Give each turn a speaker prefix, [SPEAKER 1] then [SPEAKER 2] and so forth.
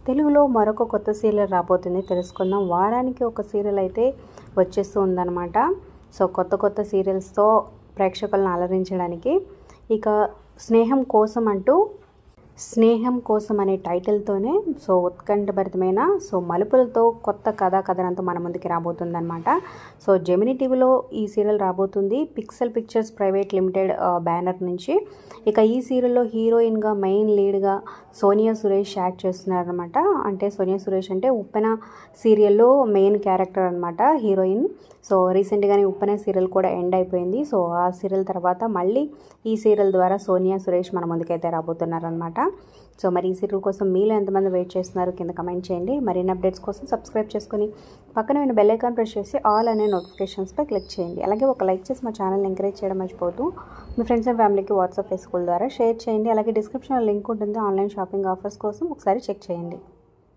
[SPEAKER 1] తెలుగులో మరొక కొత్త సీరియల్ రాబోతుంది, తెలుసుకుందాం. వారానికి ఒక సీరియల్ అయితే వచ్చేస్తూ ఉందన్నమాట. సో కొత్త సీరియల్స్తో ప్రేక్షకులను అలరించడానికి ఇక స్నేహం కోసం అనే టైటిల్తోనే సో ఉత్కంఠభరితమైన మలుపులతో కొత్త కథనంతో మన ముందుకి రాబోతుందన్నమాట. సో జెమినీ టీవీలో ఈ సీరియల్ రాబోతుంది, pixel pictures private limited banner నుంచి. ఇక ఈ సీరియల్లో హీరోయిన్గా మెయిన్ లీడ్గా సోనియా సురేష్ యాక్ట్ చేస్తున్నారనమాట. అంటే సోనియా సురేష్ అంటే ఉప్పెన సీరియల్లో మెయిన్ క్యారెక్టర్ అనమాట, హీరోయిన్. సో రీసెంట్గానే ఉప్పెన సీరియల్ కూడా ఎండ్ అయిపోయింది. సో ఆ సీరియల్ తర్వాత మళ్ళీ ఈ సీరియల్ ద్వారా సోనియా సురేష్ మన ముందుకైతే రాబోతున్నారనమాట. సో మరి ఈ సీరియల్ కోసం మీలో ఎంతమంది వెయిట్ చేస్తున్నారు కింద కమెంట్ చేయండి. మరిన్ని అప్డేట్స్ కోసం సబ్స్క్రైబ్ చేసుకుని పక్కన ఉన్న బెల్ ఐకాన్ ప్రెస్ చేసి ఆల్ అనే నోటిఫికేషన్స్పై క్లిక్ చేయండి. అలాగే ఒక లైక్ చేసి మా ఛానల్ని ఎంకరేజ్ చేయడం మర్చిపోతూ మీ ఫ్రెండ్స్ అండ్ ఫ్యామిలీకి వాట్సాప్ ఫేస్బుక్ ద్వారా షేర్ చేయండి. అలాగే డిస్క్రిప్షన్లో లింక్ ఉంటుంది, ఆన్లైన్ షాపింగ్ ఆఫర్స్ కోసం ఒకసారి చెక్ చేయండి.